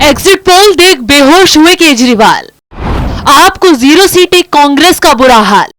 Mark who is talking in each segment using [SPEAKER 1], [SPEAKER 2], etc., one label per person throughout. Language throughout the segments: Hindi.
[SPEAKER 1] एग्जिट पोल देख बेहोश हुए केजरीवाल। आपको 0 सीटें, कांग्रेस का बुरा हाल।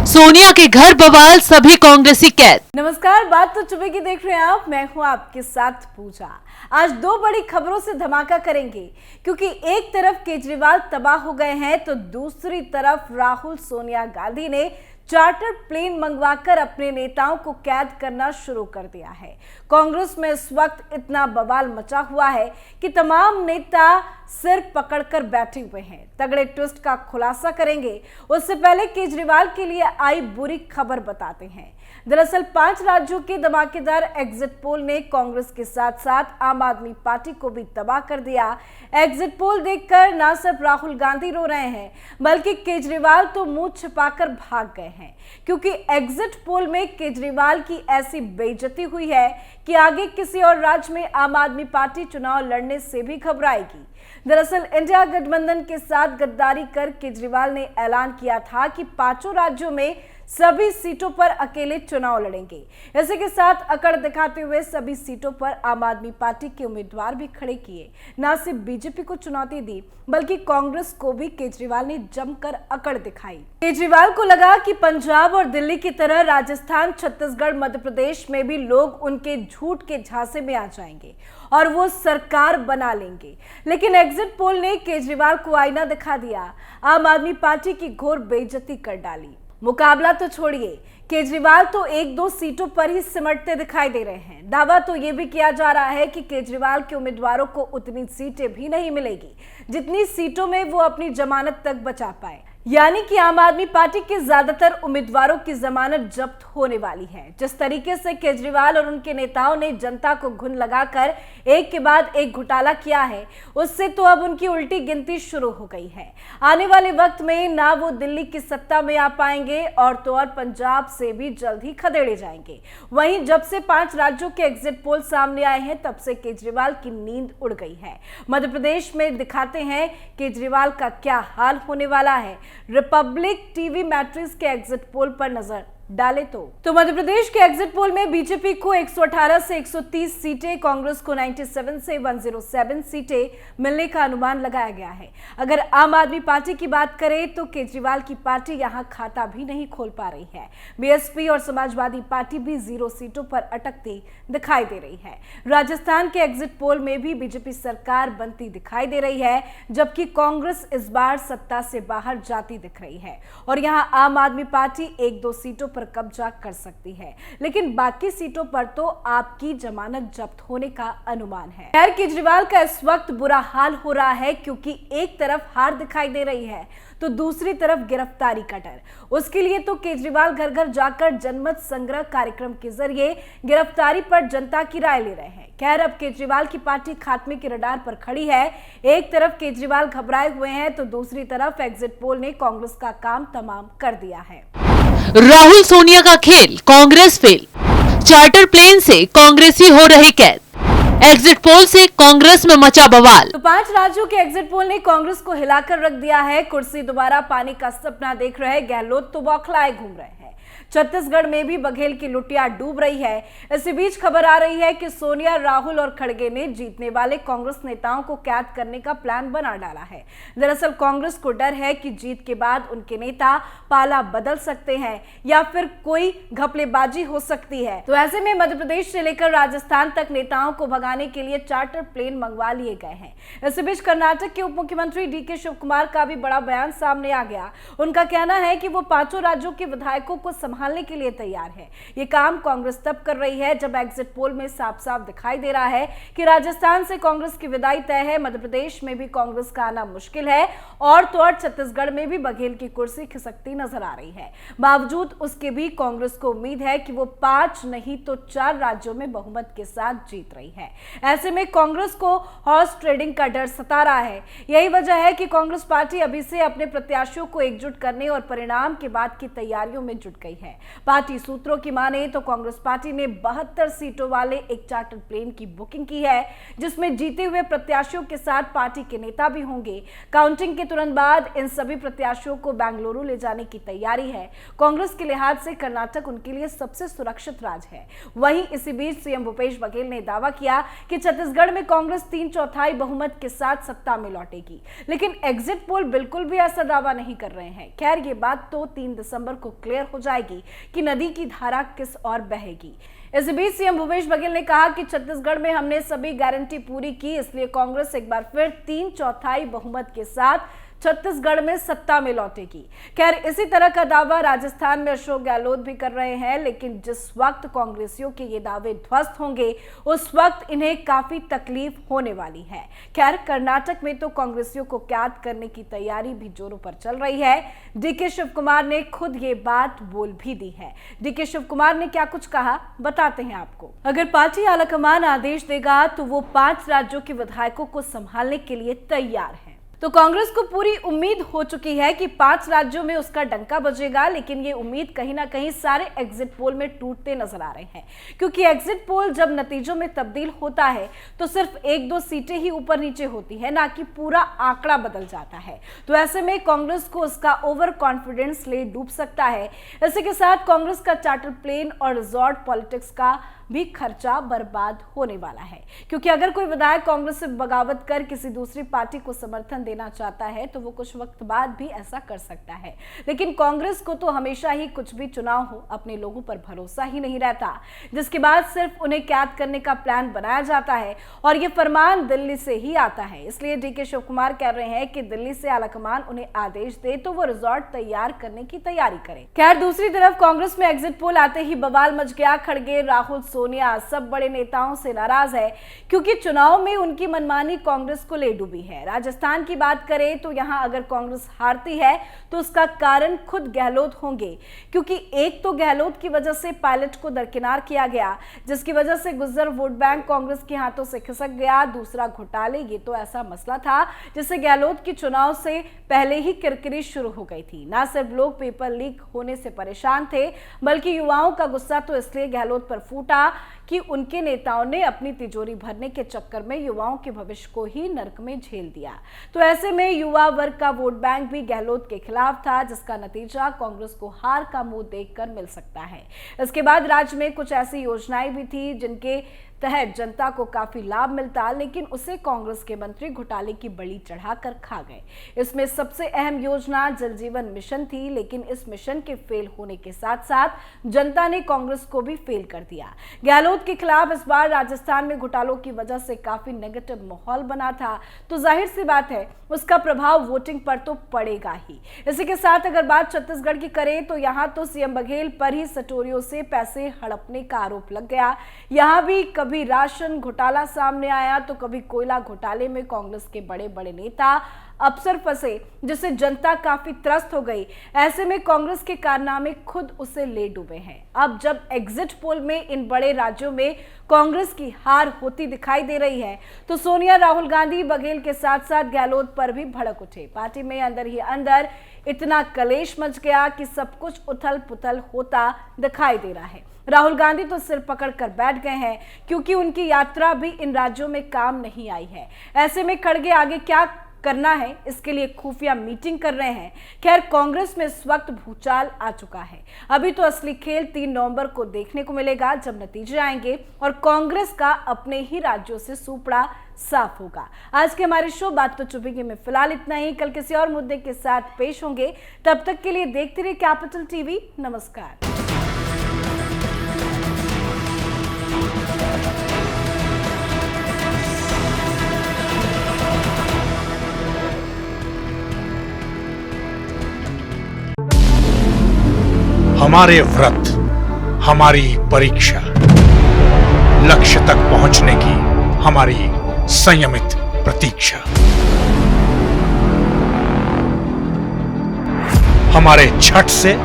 [SPEAKER 1] सोनिया के घर बवाल, सभी कांग्रेसी कैद।
[SPEAKER 2] नमस्कार, बात तो चुबे की देख रहे हैं आप। मैं हूं आपके साथ पूजा। आज दो बड़ी खबरों से धमाका करेंगे, क्योंकि एक तरफ केजरीवाल तबाह हो गए हैं तो दूसरी तरफ राहुल सोनिया गांधी ने चार्टर प्लेन मंगवाकर अपने नेताओं को कैद करना शुरू कर दिया है। कांग्रेस में इस वक्त इतना बवाल मचा हुआ है कि तमाम नेता सिर पकड़कर बैठे हुए हैं। तगड़े ट्विस्ट का खुलासा करेंगे, उससे पहले केजरीवाल के लिए आई बुरी खबर बताते हैं। दरअसल 5 राज्यों के धमाकेदार एग्जिट पोल ने कांग्रेस के साथ साथ आम आदमी पार्टी को भी तबाह कर दिया। एग्जिट पोल देखकर न सिर्फ राहुल गांधी रो रहे हैं, बल्कि केजरीवाल तो मुंह छिपाकर भाग गए हैं, क्योंकि एग्जिट पोल में केजरीवाल की ऐसी बेइज्जती हुई है कि आगे किसी और राज्य में आम आदमी पार्टी चुनाव लड़ने से भी घबराएगी। दरअसल इंडिया गठबंधन के साथ गद्दारी कर केजरीवाल ने ऐलान किया था कि 5 राज्यों में सभी सीटों पर अकेले चुनाव लड़ेंगे। इसी के साथ अकड़ दिखाते हुए सभी सीटों पर आम आदमी पार्टी के उम्मीदवार भी खड़े किए। न सिर्फ बीजेपी को चुनौती दी, बल्कि कांग्रेस को भी केजरीवाल ने जमकर अकड़ दिखाई। केजरीवाल को लगा कि पंजाब और दिल्ली की तरह राजस्थान, छत्तीसगढ़, मध्य प्रदेश में भी लोग उनके झूठ के झांसे में आ जाएंगे और वो सरकार बना लेंगे। लेकिन एग्जिट पोल ने केजरीवाल को आईना दिखा दिया, आम आदमी पार्टी की घोर बेइज्जती कर डाली। मुकाबला तो छोड़िए, केजरीवाल तो 1-2 सीटों पर ही सिमटते दिखाई दे रहे हैं। दावा तो ये भी किया जा रहा है कि केजरीवाल के उम्मीदवारों को उतनी सीटें भी नहीं मिलेगी जितनी सीटों में वो अपनी जमानत तक बचा पाए। यानी कि आम आदमी पार्टी के ज्यादातर उम्मीदवारों की जमानत जब्त होने वाली है। जिस तरीके से केजरीवाल और उनके नेताओं ने जनता को घुन लगाकर एक के बाद एक घोटाला किया है, उससे तो अब उनकी उल्टी गिनती शुरू हो गई है। आने वाले वक्त में ना वो दिल्ली की सत्ता में आ पाएंगे और तो और पंजाब से भी जल्द ही खदेड़े जाएंगे। वहीं जब से 5 राज्यों के एग्जिट पोल सामने आए हैं, तब से केजरीवाल की नींद उड़ गई है। मध्य प्रदेश में दिखाते हैं केजरीवाल का क्या हाल होने वाला है। रिपब्लिक टीवी मैट्रिक्स के एग्जिट पोल पर नजर डाले तो मध्य प्रदेश के एग्जिट पोल में बीजेपी को 118 से 130 सीटें, कांग्रेस को 97 से 107 सीटें मिलने का अनुमान लगाया गया है। अगर आम आदमी पार्टी की बात करें तो केजरीवाल की पार्टी यहां खाता भी नहीं खोल पा रही है। बीएसपी और समाजवादी पार्टी भी 0 सीटों पर अटकती दिखाई दे रही है। राजस्थान के एग्जिट पोल में भी बीजेपी सरकार बनती दिखाई दे रही है, जबकि कांग्रेस इस बार सत्ता से बाहर जाती दिख रही है और यहां आम आदमी पार्टी 1-2 सीटों पर कब्जा कर सकती है, लेकिन बाकी सीटों पर तो आपकी जमानत जब्त होने का अनुमान है। खैर, केजरीवाल का इस वक्त बुरा हाल हो रहा है, क्योंकि एक तरफ हार दिखाई दे रही है तो दूसरी तरफ गिरफ्तारी का डर। उसके लिए तो केजरीवाल घर घर जाकर जनमत संग्रह कार्यक्रम के जरिए गिरफ्तारी पर जनता की राय ले रहे हैं। खैर, अब केजरीवाल की पार्टी खात्मे के रडार पर खड़ी है। एक तरफ केजरीवाल घबराए हुए हैं तो दूसरी तरफ एग्जिट पोल ने कांग्रेस का काम तमाम कर दिया है।
[SPEAKER 1] राहुल सोनिया का खेल, कांग्रेस फेल। चार्टर प्लेन से कांग्रेसी हो रहे कैद। एग्जिट पोल से कांग्रेस में मचा बवाल।
[SPEAKER 2] तो 5 राज्यों के एग्जिट पोल ने कांग्रेस को हिलाकर रख दिया है। कुर्सी दोबारा पाने का सपना देख रहे गहलोत तो बौखलाए घूम रहे हैं। छत्तीसगढ़ में भी बघेल की लुटिया डूब रही है। इसी बीच खबर आ रही है कि सोनिया, राहुल और खड़गे ने जीतने वाले कांग्रेस नेताओं को कैद करने का प्लान बना डाला है। दरअसल कांग्रेस को डर है कि जीत के बाद उनके नेता पाला बदल सकते हैं या फिर कोई घपलेबाजी हो सकती है। तो ऐसे में मध्य प्रदेश से लेकर राजस्थान तक नेताओं को भगाने के लिए चार्टर प्लेन मंगवा लिए गए हैं। इसी बीच कर्नाटक के उप मुख्यमंत्री डीके शिव कुमार का भी बड़ा बयान सामने आ गया। उनका कहना है कि वो 5 राज्यों के विधायकों को संभालने के लिए तैयार है। ये काम कांग्रेस तब कर रही है जब एग्जिट पोल में साफ साफ दिखाई दे रहा है कि राजस्थान से कांग्रेस की विदाई तय है, मध्य प्रदेश में भी कांग्रेस का आना मुश्किल है और तो और छत्तीसगढ़ में भी बघेल की कुर्सी खिसकती नजर आ रही है। बावजूद उसके भी कांग्रेस को उम्मीद है कि वो 5 नहीं तो 4 राज्यों में बहुमत के साथ जीत रही है। ऐसे में कांग्रेस को हॉर्स ट्रेडिंग का डर सता रहा है। यही वजह है कि कांग्रेस पार्टी अभी से अपने प्रत्याशियों को एकजुट करने और परिणाम के बाद की तैयारियों में जुट गई है। है। पार्टी सूत्रों की माने तो कांग्रेस पार्टी ने 72 सीटों वाले एक चार्टर प्लेन की बुकिंग की है, जिसमें जीते हुए प्रत्याशियों के साथ पार्टी के नेता भी होंगे। काउंटिंग के तुरंत बाद इन सभी प्रत्याशियों को बेंगलुरु ले जाने की तैयारी है। कांग्रेस के लिहाज से कर्नाटक उनके लिए सबसे सुरक्षित राज्य है। वहीं इसी बीच सीएम भूपेश बघेल ने दावा किया कि छत्तीसगढ़ में कांग्रेस 3/4 बहुमत के साथ सत्ता में लौटेगी, लेकिन एग्जिट पोल बिल्कुल भी ऐसा दावा नहीं कर रहे हैं। खैर, ये बात तो 3 दिसंबर को क्लियर हो जाएगी कि नदी की धारा किस ओर बहेगी। इस बीच सीएम भूपेश बघेल ने कहा कि छत्तीसगढ़ में हमने सभी गारंटी पूरी की, इसलिए कांग्रेस एक बार फिर 3/4 बहुमत के साथ छत्तीसगढ़ में सत्ता में लौटेगी। खैर, इसी तरह का दावा राजस्थान में अशोक गहलोत भी कर रहे हैं, लेकिन जिस वक्त कांग्रेसियों के ये दावे ध्वस्त होंगे उस वक्त इन्हें काफी तकलीफ होने वाली है। खैर, कर्नाटक में तो कांग्रेसियों को कैद करने की तैयारी भी जोरों पर चल रही है। डीके शिव कुमार ने खुद ये बात बोल भी दी है। डीके शिव कुमार ने क्या कुछ कहा, बताते हैं आपको। अगर पार्टी आलाकमान आदेश देगा तो वो 5 राज्यों के विधायकों को संभालने के लिए तैयार है। तो कांग्रेस को पूरी उम्मीद हो चुकी है कि 5 राज्यों में उसका डंका बजेगा, लेकिन ये उम्मीद कहीं ना कहीं सारे एग्जिट पोल में टूटते नजर आ रहे हैं, क्योंकि एग्जिट पोल जब नतीजों में तब्दील होता है तो सिर्फ 1-2 सीटें ही ऊपर नीचे होती है, ना कि पूरा आंकड़ा बदल जाता है। तो ऐसे में कांग्रेस को उसका ओवर कॉन्फिडेंस ले डूब सकता है। इसी के साथ कांग्रेस का चार्टर प्लेन और रिजॉर्ट पॉलिटिक्स का भी खर्चा बर्बाद होने वाला है, क्योंकि अगर कोई विधायक कांग्रेस से बगावत कर किसी दूसरी पार्टी को समर्थन देना चाहता है तो वो कुछ वक्त बाद भी ऐसा कर सकता है। लेकिन कांग्रेस को तो हमेशा ही कुछ भी चुनाव हो अपने लोगों पर भरोसा ही नहीं रहता, जिसके बाद सिर्फ उन्हें कैद करने का प्लान बनाया जाता है और ये फरमान दिल्ली से ही आता है। इसलिए डीके शिव कुमार कह रहे हैं कि दिल्ली से आलाकमान उन्हें आदेश दे तो वो रिजॉर्ट तैयार करने की तैयारी करें। खैर, दूसरी तरफ कांग्रेस में एग्जिट पोल आते ही बवाल मच गया। खड़गे, राहुल, सोनिया सब बड़े नेताओं से नाराज है, क्योंकि चुनाव में उनकी मनमानी कांग्रेस को ले डूबी है। राजस्थान की बात करें तो यहां अगर कांग्रेस हारती है तो उसका कारण खुद गहलोत होंगे, क्योंकि एक तो गहलोत की वजह से पायलट को दरकिनार किया गया, जिसकी वजह से गुर्जर वोट बैंक कांग्रेस के हाथों से खिसक गया। दूसरा, घोटाले, ये तो ऐसा मसला था जिससे गहलोत की चुनाव से पहले ही किरकिरी शुरू हो गई थी। ना सिर्फ लोग पेपर लीक होने से परेशान थे, बल्कि युवाओं का गुस्सा तो इसलिए गहलोत पर फूटा कि उनके नेताओं ने अपनी तिजोरी भरने के चक्कर में युवाओं के भविष्य को ही नर्क में झेल दिया। तो ऐसे में युवा वर्ग का वोट बैंक भी गहलोत के खिलाफ था, जिसका नतीजा कांग्रेस को हार का मुंह देखकर मिल सकता है। इसके बाद राज्य में कुछ ऐसी योजनाएं भी थी जिनके तहत जनता को काफी लाभ मिलता, लेकिन उसे कांग्रेस के मंत्री घोटाले की बलि चढ़ाकर खा गए। इसमें सबसे अहम योजना जल जीवन मिशन थी, लेकिन इस मिशन के फेल होने के साथ साथ जनता ने कांग्रेस को भी फेल कर दिया। गहलोत के खिलाफ इस बार राजस्थान में घोटालों की वजह से काफी नेगेटिव माहौल बना था, तो जाहिर सी बात है उसका प्रभाव वोटिंग पर तो पड़ेगा ही। इसी के साथ अगर बात छत्तीसगढ़ की करें तो यहाँ तो सीएम बघेल पर ही सटोरियों से पैसे हड़पने का आरोप लग गया। यहाँ भी कभी राशन घोटाला सामने आया तो कभी कोयला घोटाले में कांग्रेस के बड़े बड़े नेता अफसर फंसे, जिससे जनता काफी त्रस्त हो गई। ऐसे में कांग्रेस के कारनामे खुद उसे ले डूबे हैं। अब जब एग्जिट पोल में इन बड़े राज्यों में कांग्रेस की हार होती दिखाई दे रही है तो सोनिया, राहुल गांधी, बघेल के साथ साथ गहलोत पर भी भड़क उठे। पार्टी में अंदर ही अंदर इतना कलेश मच गया कि सब कुछ उथल पुथल होता दिखाई दे रहा है। राहुल गांधी तो सिर पकड़ कर बैठ गए हैं, क्योंकि उनकी यात्रा भी इन राज्यों में काम नहीं आई है। ऐसे में खड़गे आगे क्या करना है इसके लिए खुफिया मीटिंग कर रहे हैं। खैर, कांग्रेस में इस वक्त भूचाल आ चुका है। अभी तो असली खेल 3 नवंबर को देखने को मिलेगा, जब नतीजे आएंगे और कांग्रेस का अपने ही राज्यों से सूपड़ा साफ होगा। आज के हमारे शो बात तो चुभेगी में फिलहाल इतना ही। कल किसी और मुद्दे के साथ पेश होंगे, तब तक के लिए देखते रहिए कैपिटल टीवी। नमस्कार।
[SPEAKER 3] हमारे व्रत, हमारी परीक्षा, लक्ष्य तक पहुंचने की हमारी संयमित प्रतीक्षा। हमारे छठ से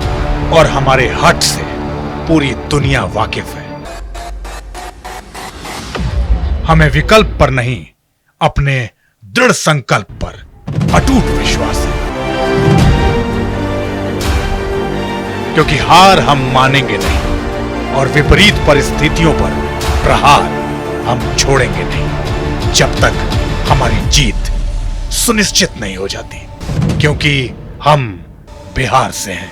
[SPEAKER 3] और हमारे हठ से पूरी दुनिया वाकिफ है। हमें विकल्प पर नहीं, अपने दृढ़ संकल्प पर अटूट विश्वास है। क्योंकि हार हम मानेंगे नहीं और विपरीत परिस्थितियों पर प्रहार हम छोड़ेंगे नहीं जब तक हमारी जीत सुनिश्चित नहीं हो जाती, क्योंकि हम बिहार से हैं।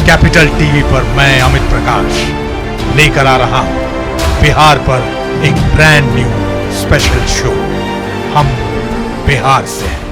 [SPEAKER 3] कैपिटल टीवी पर मैं अमित प्रकाश लेकर आ रहा हूं बिहार पर एक ब्रांड न्यू स्पेशल शो, हम बिहार से हैं।